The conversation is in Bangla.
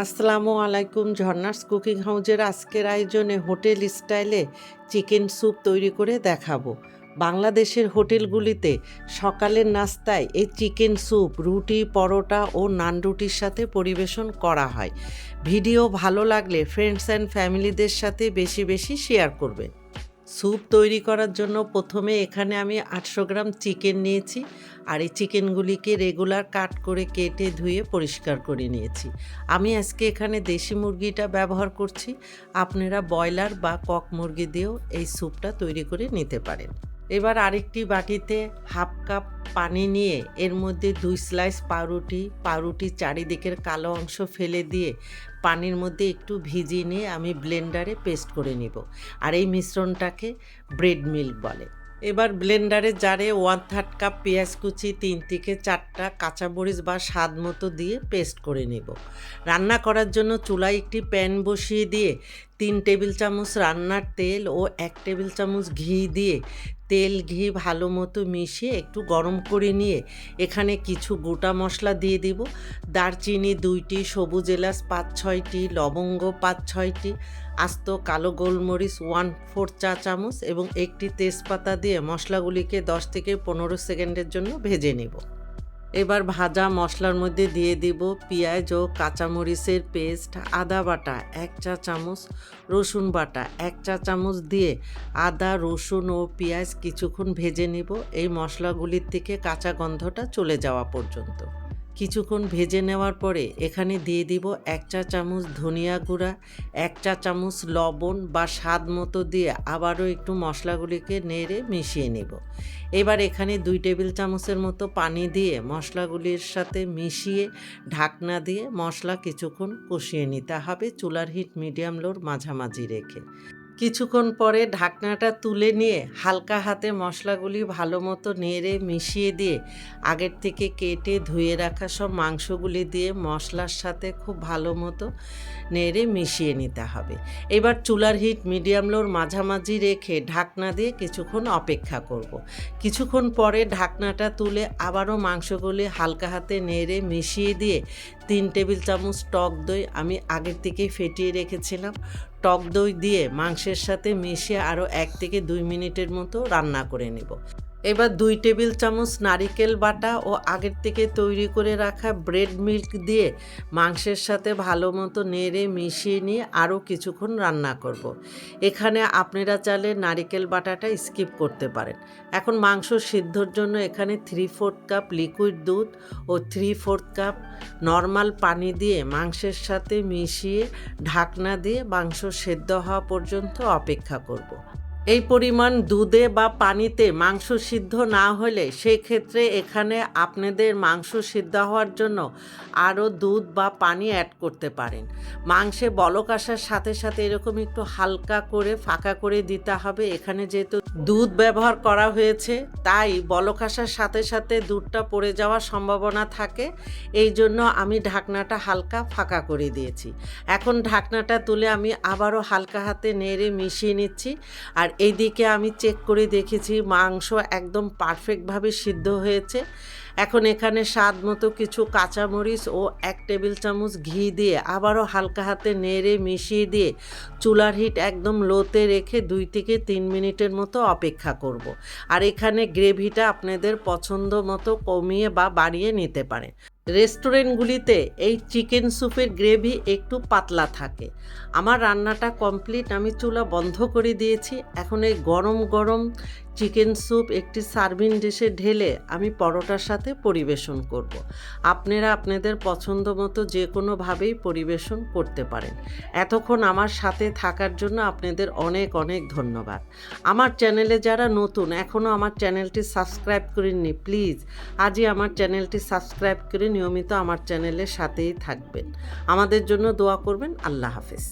আসসালামু আলাইকুম। ঝর্ণাস কুকিং হাউজের আজকের আয়োজনে হোটেল স্টাইলে চিকেন স্যুপ তৈরি করে দেখাবো। বাংলাদেশের হোটেলগুলিতে সকালের নাস্তায় এই চিকেন স্যুপ রুটি, পরোটা ও নান রুটির সাথে পরিবেশন করা হয়। ভিডিও ভালো লাগলে ফ্রেন্ডস অ্যান্ড ফ্যামিলিদের সাথে বেশি বেশি শেয়ার করবেন। স্যুপ তৈরি করার জন্য প্রথমে এখানে আমি 800 গ্রাম চিকেন নিয়েছি, আর এই চিকেনগুলিকে রেগুলার কাট করে কেটে ধুয়ে পরিষ্কার করে নিয়েছি। আমি আজকে এখানে দেশি মুরগিটা ব্যবহার করছি, আপনারা ব্রয়লার বা কক মুরগি দিয়েও এই স্যুপটা তৈরি করে নিতে পারেন। এবার আরেকটি বাটিতে হাফ কাপ পানি নিয়ে এর মধ্যে 2 স্লাইস পাউরুটির চারিদিকের কালো অংশ ফেলে দিয়ে পানির মধ্যে একটু ভিজিয়ে নিয়ে আমি ব্লেন্ডারে পেস্ট করে নিব। আর এই মিশ্রণটাকে ব্রেড মিল্ক বলে। এবার ব্লেন্ডারে জারে 1/3 কাপ পেঁয়াজ কুচি, 3 থেকে 4টা কাঁচামরিচ বা স্বাদ মতো দিয়ে পেস্ট করে নেব। রান্না করার জন্য চুলায় একটি প্যান বসিয়ে দিয়ে 3 টেবিল চামচ রান্নার তেল ও 1 টেবিল চামচ ঘি দিয়ে তেল ঘি ভালো মতো মিশিয়ে একটু গরম করে নিয়ে এখানে কিছু গোটা মশলা দিয়ে দিব। দারচিনি 2টি, সবুজ এলাচ 5-6টি, লবঙ্গ 5-6টি, আস্ত কালো গোলমরিচ 1/4 চা চামচ এবং একটি তেজপাতা দিয়ে মশলাগুলিকে 10 থেকে 15 সেকেন্ডের জন্য ভেজে নেব। এবার ভাজা মশলার মধ্যে দিয়ে দিব পেঁয়াজ ও কাঁচামরিচের পেস্ট, আদা বাটা 1 চা চামচ, রসুন বাটা 1 চা চামচ দিয়ে আদা, রসুন ও পেঁয়াজ কিছুক্ষণ ভেজে নেব, এই মশলাগুলির থেকে কাঁচা গন্ধটা চলে যাওয়া পর্যন্ত। কিছুক্ষণ ভেজে নেওয়ার পরে এখানে দিয়ে দিব 1 চা চামচ ধনিয়া গুঁড়া, 1 চা চামচ লবণ বা স্বাদ মতো দিয়ে আবারও একটু মশলাগুলিকে নেড়ে মিশিয়ে নেব। এবার এখানে 2 টেবিল চামচের মতো পানি দিয়ে মশলাগুলির সাথে মিশিয়ে ঢাকনা দিয়ে মশলা কিছুক্ষণ কষিয়ে নিতে হবে, চুলার হিট মিডিয়াম লোর মাঝামাঝি রেখে। কিছুক্ষণ পরে ঢাকনাটা তুলে নিয়ে হালকা হাতে মশলাগুলি ভালো মতো নেড়ে মিশিয়ে দিয়ে আগের থেকে কেটে ধুয়ে রাখা সব মাংসগুলি দিয়ে মশলার সাথে খুব ভালো মতো নেড়ে মিশিয়ে নিতে হবে। এবার চুলার হিট মিডিয়াম লোর মাঝামাঝি রেখে ঢাকনা দিয়ে কিছুক্ষণ অপেক্ষা করব। কিছুক্ষণ পরে ঢাকনাটা তুলে আবারও মাংসগুলি হালকা হাতে নেড়ে মিশিয়ে দিয়ে 3 টেবিল চামচ টক দই আমি আগের থেকেই ফেটিয়ে রেখেছিলাম, টক দই দিয়ে মাংসের সাথে মিশিয়ে আরও 1 থেকে 2 মিনিটের মতো রান্না করে নেব। এবার 2 টেবিল চামচ নারিকেল বাটা ও আগের থেকে তৈরি করে রাখা ব্রেড মিল্ক দিয়ে মাংসের সাথে ভালো মতো নেড়ে মিশিয়ে নিয়ে আরও কিছুক্ষণ রান্না করব। এখানে আপনারা চাইলে নারিকেল বাটাটা স্কিপ করতে পারেন। এখন মাংস সিদ্ধর জন্য এখানে 3/4 কাপ লিকুইড দুধ ও 3/4 কাপ নর্মাল পানি দিয়ে মাংসের সাথে মিশিয়ে ঢাকনা দিয়ে মাংস সেদ্ধ হওয়া পর্যন্ত অপেক্ষা করব। এই পরিমাণ দুধে বা পানিতে মাংস সিদ্ধ না হলে সেই ক্ষেত্রে এখানে আপনাদের মাংস সিদ্ধ হওয়ার জন্য আরও দুধ বা পানি অ্যাড করতে পারেন। মাংসে বলক আসার সাথে সাথে এরকম একটু হালকা করে ফাঁকা করে দিতে হবে। এখানে যেহেতু দুধ ব্যবহার করা হয়েছে তাই বলক আসার সাথে সাথে দুধটা পড়ে যাওয়ার সম্ভাবনা থাকে, এই জন্য আমি ঢাকনাটা হালকা ফাঁকা করে দিয়েছি। এখন ঢাকনাটা তুলে আমি আবারও হালকা হাতে নেড়ে মিশিয়ে নিচ্ছি। আর এইদিকে আমি চেক করে দেখেছি মাংস একদম পারফেক্টভাবে সিদ্ধ হয়েছে। এখন এখানে স্বাদ মতো কিছু কাঁচামরিচ ও 1 টেবিল চামচ ঘি দিয়ে আবারও হালকা হাতে নেড়ে মিশিয়ে দিয়ে চুলার হিট একদম লোতে রেখে 2 থেকে 3 মিনিটের মতো অপেক্ষা করব। আর এখানে গ্রেভিটা আপনাদের পছন্দ মতো কমিয়ে বা বাড়িয়ে নিতে পারেন। রেস্টুরেন্টগুলিতে এই চিকেন স্যুপের গ্রেভি একটু পাতলা থাকে। আমার রান্নাটা কমপ্লিট, আমি চুলা বন্ধ করে দিয়েছি। এখন এই গরম গরম চিকেন স্যুপ একটি সার্ভিং ডিশে ঢেলে আমি পরোটার সাথে পরিবেশন করব। আপনারা আপনাদের পছন্দ মতো যে কোনোভাবেই পরিবেশন করতে পারেন। এতক্ষণ আমার সাথে থাকার জন্য আপনাদের অনেক অনেক ধন্যবাদ। আমার চ্যানেলে যারা নতুন এখনও আমার চ্যানেলটি সাবস্ক্রাইব করেননি, প্লিজ আজই আমার চ্যানেলটি সাবস্ক্রাইব করে নিয়মিত আমার চ্যানেলের সাথেই থাকবেন। আমাদের জন্য দোয়া করবেন। আল্লাহ হাফেজ।